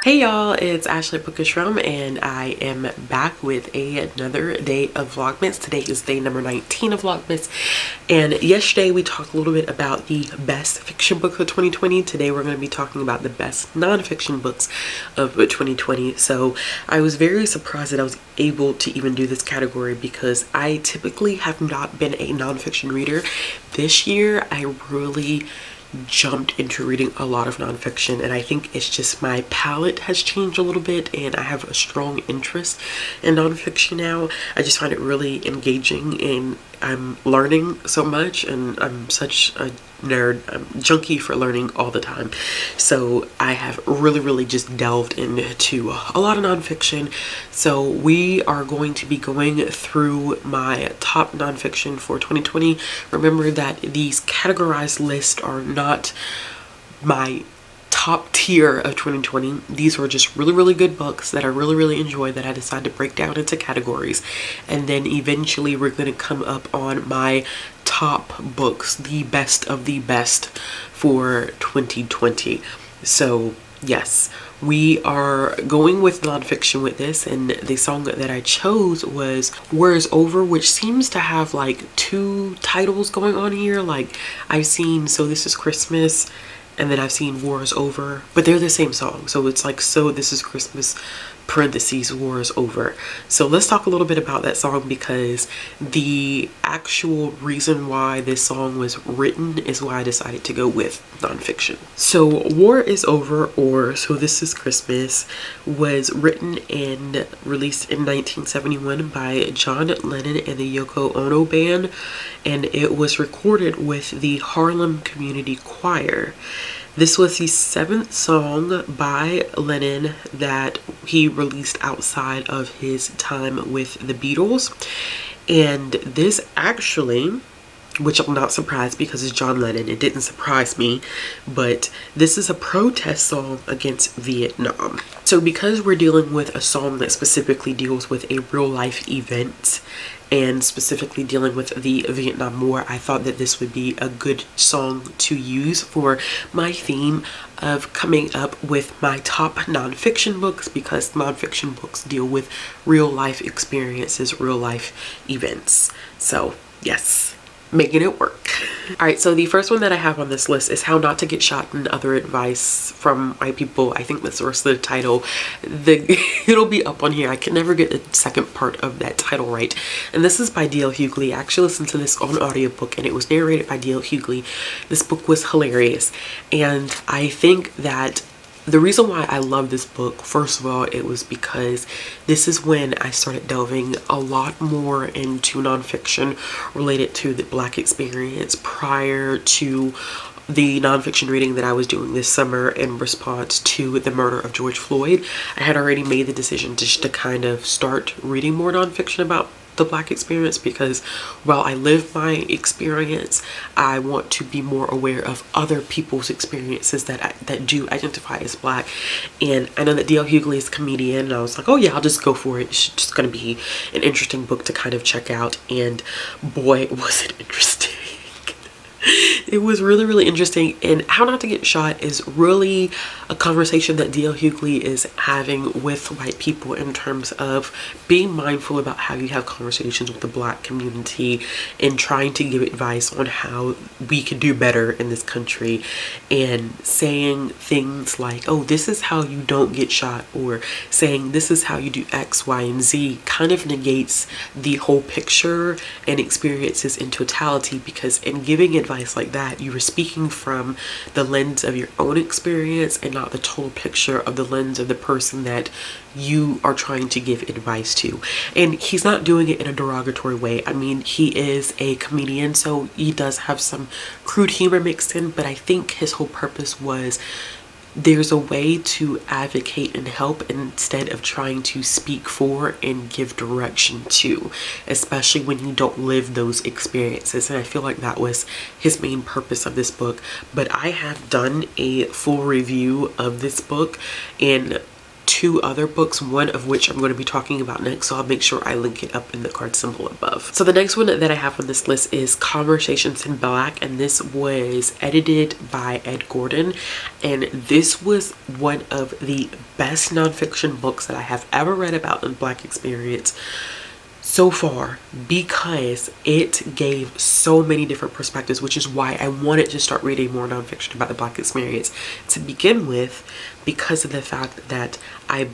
Hey y'all, it's Ashley Bookishram and I am back with another day of Vlogmas. Today is day number 19 of Vlogmas, and yesterday we talked a little bit about the best fiction books of 2020. Today we're going to be talking about the best nonfiction books of 2020. So I was very surprised that I was able to even do this category because I typically have not been a nonfiction reader. This year I really jumped into reading a lot of nonfiction, and I think it's just my palette has changed a little bit and I have a strong interest in nonfiction now. I just find it really engaging and I'm learning so much, and I'm such a nerd. I'm junkie for learning all the time. So I have really just delved into a lot of nonfiction. So we are going to be going through my top nonfiction for 2020. Remember that these categorized lists are not my top tier of 2020. These were just really good books that I really enjoyed that I decided to break down into categories, and then eventually we're going to come up on my top books, the best of the best for 2020. So yes, we are going with nonfiction with this, and the song that I chose was War Is Over, which seems to have like two titles going on here. Like I've seen So This Is Christmas, and then I've seen War Is Over, but they're the same song. So it's like So This Is Christmas parentheses War Is Over. So let's talk a little bit about that song, because the actual reason why this song was written is why I decided to go with nonfiction. So War Is Over, or So This Is Christmas, was written and released in 1971 by John Lennon and the Yoko Ono Band, and it was recorded with the Harlem Community Choir. This was the 7th song by Lennon that he released outside of his time with the Beatles. And this actually, which I'm not surprised because it's John Lennon, it didn't surprise me, but this is a protest song against Vietnam. So because we're dealing with a song that specifically deals with a real life event and specifically dealing with the Vietnam War, I thought that this would be a good song to use for my theme of coming up with my top nonfiction books, because nonfiction books deal with real life experiences, real life events. So yes, making it work. All right, so the first one that I have on this list is How Not to Get Shot and Other Advice from My People. I think that's the rest of the title. It'll be up on here. I can never get the second part of that title right. And this is by D.L. Hughley. I actually listened to this on audiobook and it was narrated by D.L. Hughley. This book was hilarious. And I think that the reason why I love this book, first of all, it was because this is when I started delving a lot more into nonfiction related to the Black experience prior to the nonfiction reading that I was doing this summer in response to the murder of George Floyd. I had already made the decision to kind of start reading more nonfiction about the Black experience, because while I live my experience, I want to be more aware of other people's experiences that do identify as Black. And I know that D.L. Hughley is a comedian, and I was like, oh yeah, I'll just go for it. It's just going to be an interesting book to kind of check out, and boy, was it interesting. It was really interesting. And How Not to Get Shot is really a conversation that D.L. Hughley is having with white people in terms of being mindful about how you have conversations with the Black community and trying to give advice on how we can do better in this country, and saying things like, oh, this is how you don't get shot, or saying this is how you do X, Y, and Z, kind of negates the whole picture and experiences in totality, because in giving advice like that, you are speaking from the lens of your own experience and not the total picture of the lens of the person that you are trying to give advice to. And he's not doing it in a derogatory way. I mean, he is a comedian, so he does have some crude humor mixed in, but I think his whole purpose was there's a way to advocate and help instead of trying to speak for and give direction to, especially when you don't live those experiences. And I feel like that was his main purpose of this book. But I have done a full review of this book, and 2 other books, one of which I'm going to be talking about next, so I'll make sure I link it up in the card symbol above. So the next one that I have on this list is Conversations in Black, and this was edited by Ed Gordon, and this was one of the best nonfiction books that I have ever read about the Black experience so far, because it gave so many different perspectives, which is why I wanted to start reading more nonfiction about the Black experience to begin with, because of the fact that I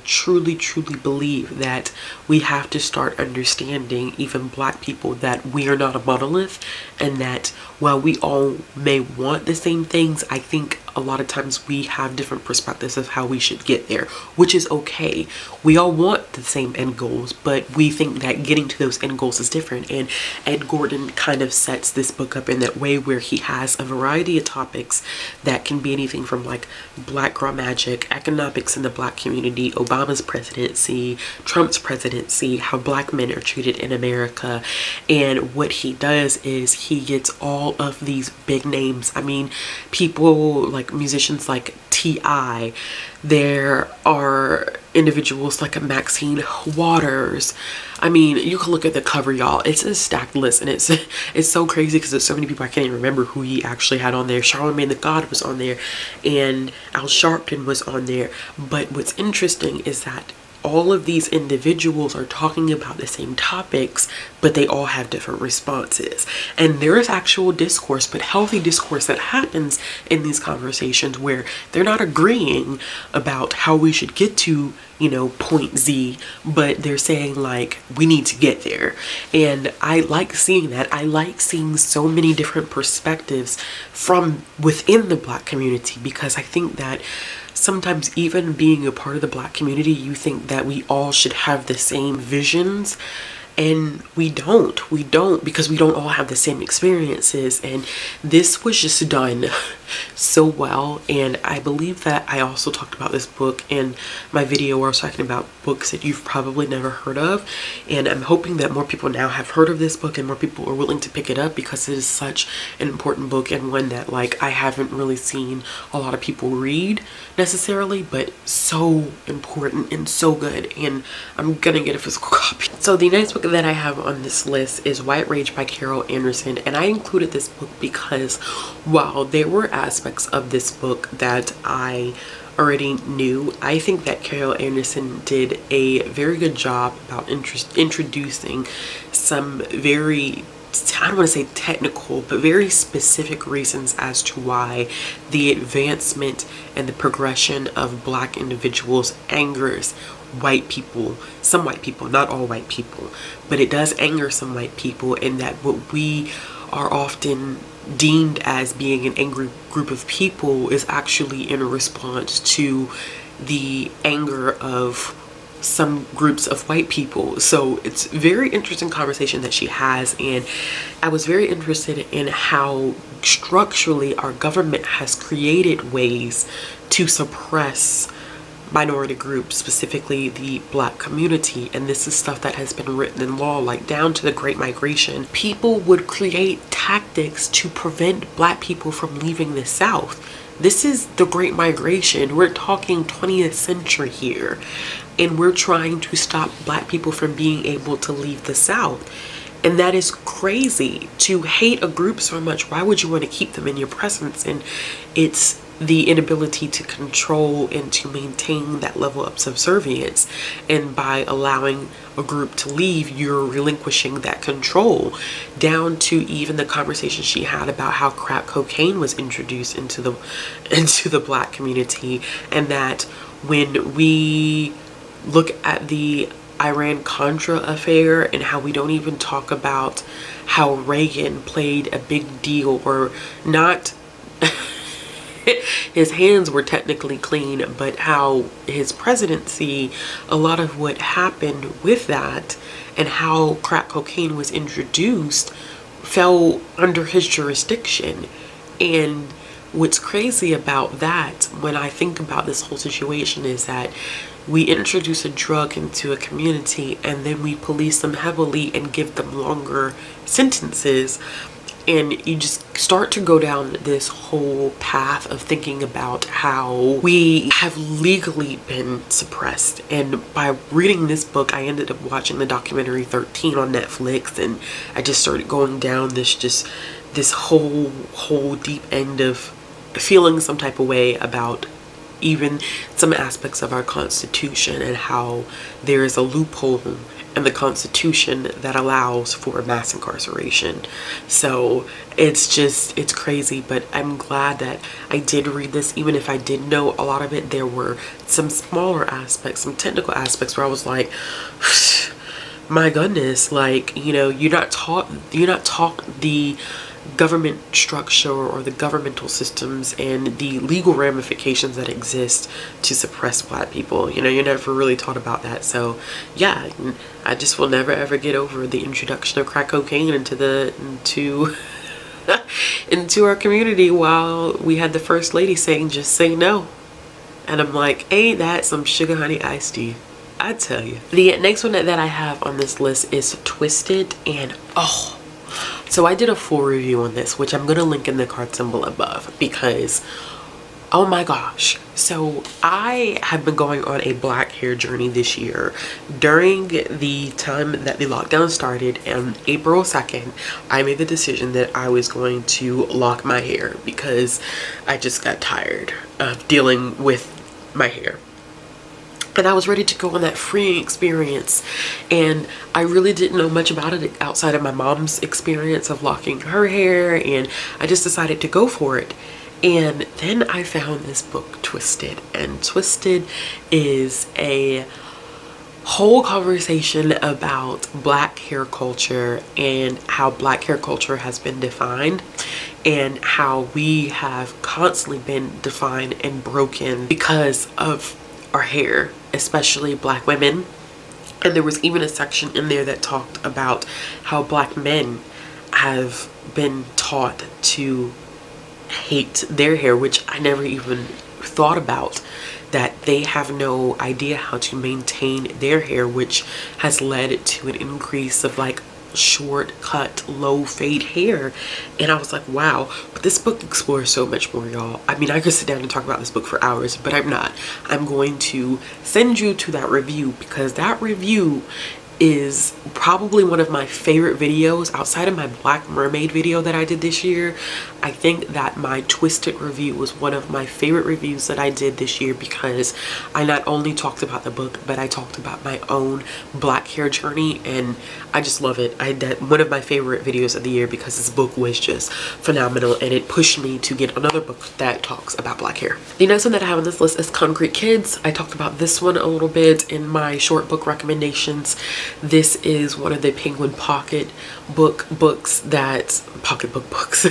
truly believe that we have to start understanding, even Black people, that we are not a monolith, and that while we all may want the same things, I think a lot of times we have different perspectives of how we should get there, which is okay. We all want the same end goals, but we think that getting to those end goals is different. And Ed Gordon kind of sets this book up in that way, where he has a variety of topics that can be anything from like Black girl magic, economics in the Black community, Obama's presidency, Trump's presidency, how Black men are treated in America. And what he does is he gets all of these big names. I mean, people like musicians like T.I. There are individuals like Maxine Waters. I mean, you can look at the cover, y'all. It's a stacked list, and it's so crazy because there's so many people I can't even remember who he actually had on there. Charlamagne the God was on there, and Al Sharpton was on there. But what's interesting is that all of these individuals are talking about the same topics, but they all have different responses. And there is actual discourse, but healthy discourse, that happens in these conversations where they're not agreeing about how we should get to, you know, point Z, but they're saying like, we need to get there. And I like seeing that. I like seeing so many different perspectives from within the Black community, because I think that sometimes, even being a part of the Black community, you think that we all should have the same visions, and we don't, because we don't all have the same experiences. And this was just done so well. And I believe that I also talked about this book in my video where I was talking about books that you've probably never heard of, and I'm hoping that more people now have heard of this book and more people are willing to pick it up, because it is such an important book, and one that like I haven't really seen a lot of people read necessarily, but so important and so good, and I'm gonna get a physical copy. So the next book that I have on this list is White Rage by Carol Anderson, and I included this book because while there were aspects of this book that I already knew, I think that Carol Anderson did a very good job about introducing some very, I don't want to say technical, but very specific reasons as to why the advancement and the progression of Black individuals angers white people, some white people, not all white people, but it does anger some white people, and that what we are often deemed as being an angry group of people is actually in response to the anger of some groups of white people. So it's a very interesting conversation that she has, and I was very interested in how structurally our government has created ways to suppress minority groups, specifically the Black community. And this is stuff that has been written in law, like down to the Great Migration. People would create tactics to prevent Black people from leaving the South. This is the Great Migration. We're talking 20th century here, and we're trying to stop Black people from being able to leave the South. And that is crazy. To hate a group so much, why would you want to keep them in your presence? And it's the inability to control and to maintain that level of subservience, and by allowing a group to leave, you're relinquishing that control, down to even the conversation she had about how crack cocaine was introduced into the Black community, and that when we look at the Iran-Contra affair and how we don't even talk about how Reagan played a big deal, or not his hands were technically clean, but how his presidency, a lot of what happened with that and how crack cocaine was introduced fell under his jurisdiction. And what's crazy about that, when I think about this whole situation, is that we introduce a drug into a community and then we police them heavily and give them longer sentences. and you just start to go down this whole path of thinking about how we have legally been suppressed. And by reading this book, I ended up watching the documentary 13 on Netflix, and I just started going down this whole deep end of feeling some type of way about even some aspects of our Constitution, and how there is a loophole in the Constitution that allows for mass incarceration. So it's crazy, but I'm glad that I did read this. Even if I did know a lot of it, there were some smaller aspects, some technical aspects where I was like, my goodness, like, you know, you're not taught the government structure or the governmental systems and the legal ramifications that exist to suppress Black people. You know, you're never really taught about that. So yeah, I just will never ever get over the introduction of crack cocaine into our community, while we had the first lady saying, just say no. And I'm like, ain't that some sugar honey iced tea, I tell you. The next one that I have on this list is Twisted, and oh, so I did a full review on this, which I'm gonna link in the card symbol above, because oh my gosh. So I have been going on a black hair journey this year. During the time that the lockdown started on April 2nd, I made the decision that I was going to lock my hair because I just got tired of dealing with my hair. And I was ready to go on that freeing experience, and I really didn't know much about it outside of my mom's experience of locking her hair, and I just decided to go for it. And then I found this book, Twisted, and Twisted is a whole conversation about Black hair culture and how Black hair culture has been defined, and how we have constantly been defined and broken because of our hair, especially Black women. And there was even a section in there that talked about how Black men have been taught to hate their hair, which I never even thought about, that they have no idea how to maintain their hair, which has led to an increase of like short cut, low fade hair. And I was like, wow. But this book explores so much more, y'all. I mean, I could sit down and talk about this book for hours, but I'm not. I'm going to send you to that review, because that review is probably one of my favorite videos outside of my Black Mermaid video that I did this year. I think that my Twisted review was one of my favorite reviews that I did this year, because I not only talked about the book, but I talked about my own Black hair journey, and I just love it. I did one of my favorite videos of the year because this book was just phenomenal, and it pushed me to get another book that talks about Black hair. The next one that I have on this list is Concrete Kids. I talked about this one a little bit in my short book recommendations. This is one of the Penguin pocket books that books.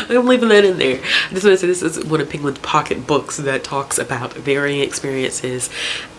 I'm leaving that in there. I just want to say this is one of Penguin's pocket books that talks about varying experiences,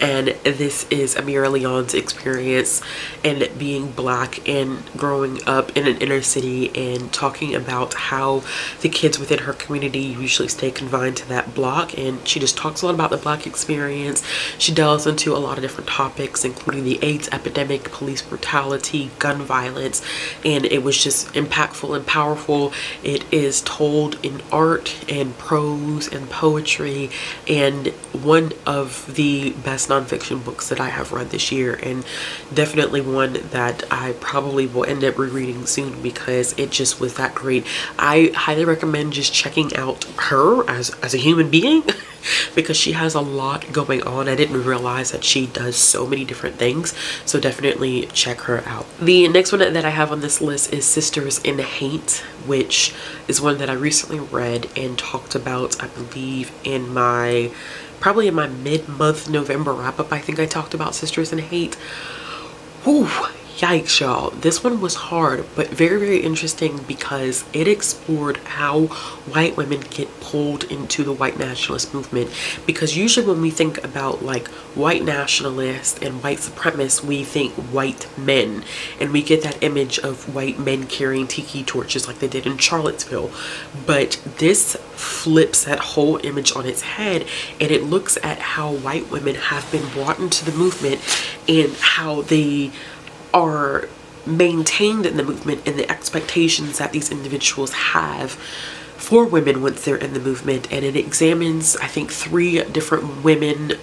and this is Amira Leon's experience and being Black and growing up in an inner city, and talking about how the kids within her community usually stay confined to that block. And she just talks a lot about the Black experience. She delves into a lot of different topics, including the AIDS epidemic, police brutality, gun violence, and it was just impactful and powerful. It is told in art and prose and poetry, and one of the best nonfiction books that I have read this year, and definitely one that I probably will end up rereading soon because it just was that great. I highly recommend just checking out her as a human being because she has a lot going on. I didn't realize that she does so many different things, so definitely check her out. The next one that I have on this list is Sisters in Hate, which is one that I recently read and talked about, I believe, probably in my mid-month November wrap-up. I think I talked about Sisters in Hate. Whew. Yikes, y'all. This one was hard, but very, very interesting because it explored how white women get pulled into the white nationalist movement. Because usually when we think about like white nationalists and white supremacists, we think white men, and we get that image of white men carrying tiki torches like they did in Charlottesville. But this flips that whole image on its head, and it looks at how white women have been brought into the movement and how they are maintained in the movement and the expectations that these individuals have for women once they're in the movement. And it examines, I think, 3 different women.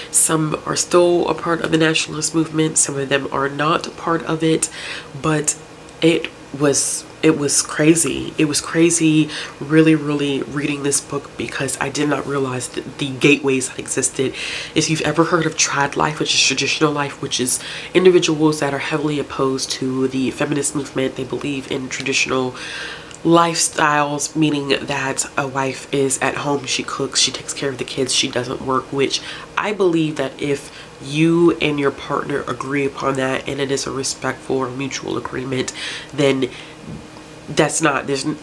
Some are still a part of the nationalist movement, some of them are not a part of it, but it was crazy. It was crazy really reading this book, because I did not realize that the gateways that existed. If you've ever heard of trad life, which is traditional life, which is individuals that are heavily opposed to the feminist movement, they believe in traditional lifestyles, meaning that a wife is at home, she cooks, she takes care of the kids, she doesn't work, which I believe that if you and your partner agree upon that and it is a respectful or mutual agreement, then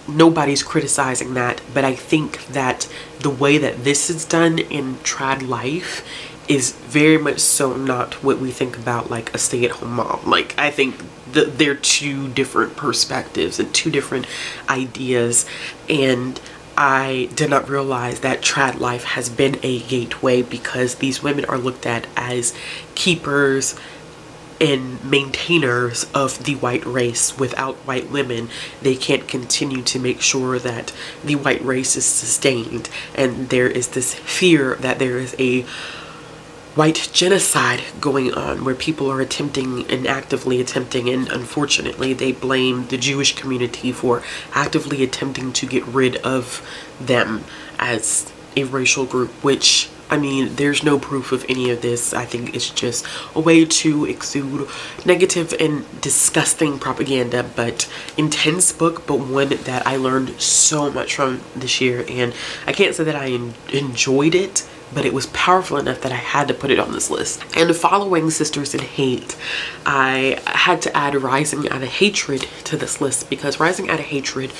nobody's criticizing that. But I think that the way that this is done in trad life is very much so not what we think about, like a stay-at-home mom. Like, I think they're 2 different perspectives and 2 different ideas, and I did not realize that trad life has been a gateway, because these women are looked at as keepers and maintainers of the white race. Without white women, they can't continue to make sure that the white race is sustained. And there is this fear that there is a white genocide going on, where people are attempting and actively attempting, and unfortunately they blame the Jewish community for actively attempting to get rid of them as a racial group, which, I mean, there's no proof of any of this. I think it's just a way to exude negative and disgusting propaganda. But intense book, but one that I learned so much from this year, and I can't say that I enjoyed it, but it was powerful enough that I had to put it on this list. And following Sisters in Hate, I had to add Rising Out of Hatred to this list, because Rising Out of Hatred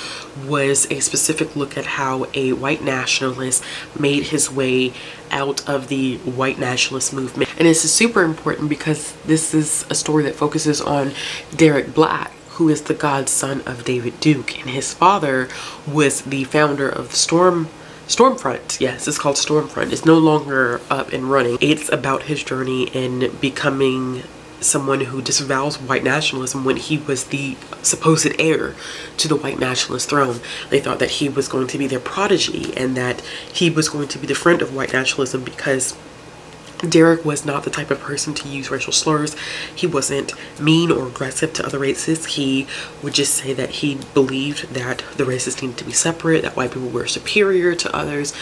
was a specific look at how a white nationalist made his way out of the white nationalist movement. And this is super important because this is a story that focuses on Derek Black, who is the godson of David Duke, and his father was the founder of the Stormfront. Yes, it's called Stormfront. It's no longer up and running. It's about his journey in becoming someone who disavows white nationalism when he was the supposed heir to the white nationalist throne. They thought that he was going to be their prodigy and that he was going to be the friend of white nationalism, because Derek was not the type of person to use racial slurs. He wasn't mean or aggressive to other races. He would just say that he believed that the races needed to be separate, that white people were superior to others.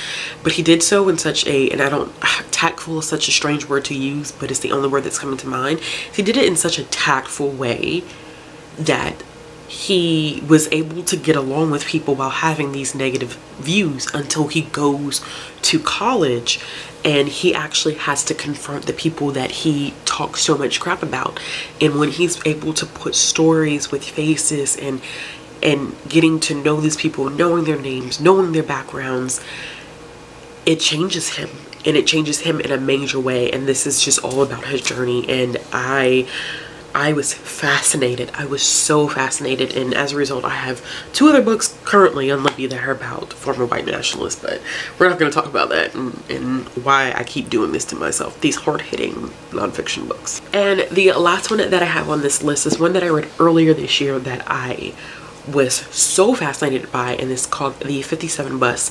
But he did so in such a, and I don't, tactful is such a strange word to use, but it's the only word that's coming to mind. He did it in such a tactful way that he was able to get along with people while having these negative views, until he goes to college and he actually has to confront the people that he talks so much crap about. And when he's able to put stories with faces and getting to know these people, knowing their names, knowing their backgrounds, it changes him, and it changes him in a major way. And this is just all about his journey, and I was fascinated. I was so fascinated, and as a result I have 2 other books currently on Libby that are about former white nationalists, but we're not going to talk about that and why I keep doing this to myself, these hard-hitting nonfiction books. And the last one that I have on this list is one that I read earlier this year that I was so fascinated by, and it's called The 57 Bus,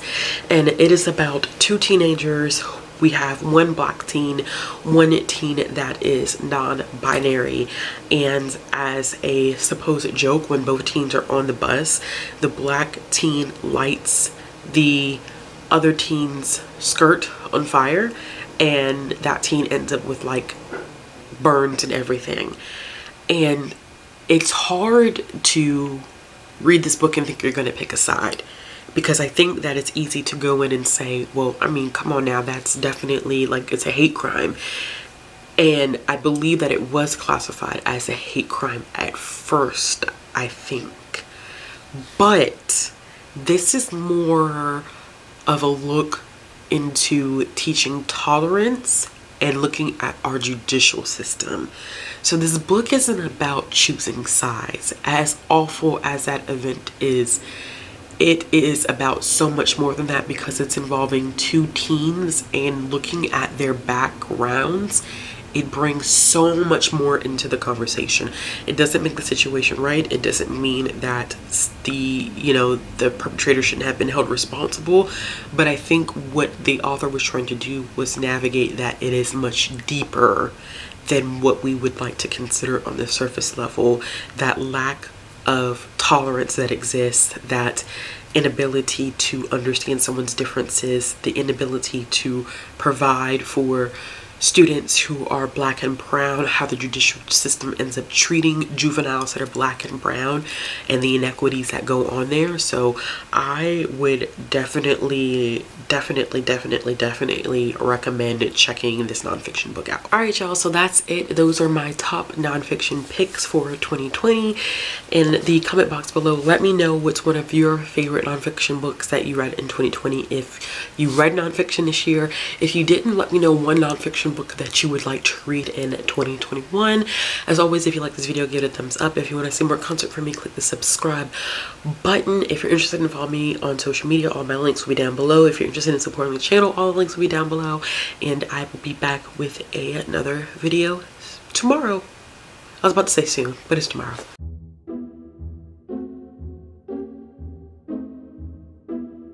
and it is about 2 teenagers. We have one black teen, one teen that is non-binary, and as a supposed joke, when both teens are on the bus, the black teen lights the other teen's skirt on fire, and that teen ends up with like burns and everything. And it's hard to read this book and think you're going to pick a side, because I think that it's easy to go in and say, well, I mean, come on now, that's definitely like, it's a hate crime. And I believe that it was classified as a hate crime at first, I think. But this is more of a look into teaching tolerance and looking at our judicial system. So this book isn't about choosing sides. As awful as that event is, it is about so much more than that, because it's involving 2 teens and looking at their backgrounds it brings so much more into the conversation. It doesn't make the situation right. It doesn't mean that the perpetrator shouldn't have been held responsible, but I think what the author was trying to do was navigate that it is much deeper than what we would like to consider on the surface level. That lack of tolerance that exists, that inability to understand someone's differences, the inability to provide for students who are Black and brown, how the judicial system ends up treating juveniles that are Black and brown, and the inequities that go on there. So I would definitely recommend checking this nonfiction book out. All right, y'all, so that's it. Those are my top nonfiction picks for 2020. In the comment box below, let me know what's one of your favorite nonfiction books that you read in 2020. If you read nonfiction this year, if you didn't, let me know one nonfiction book that you would like to read in 2021. As always, if you like this video, give it a thumbs up. If you want to see more content from me, click the subscribe button. If you're interested in following me on social media, all my links will be down below. If you're interested in supporting the channel, all the links will be down below. And I will be back with another video tomorrow. I was about to say soon, but it's tomorrow.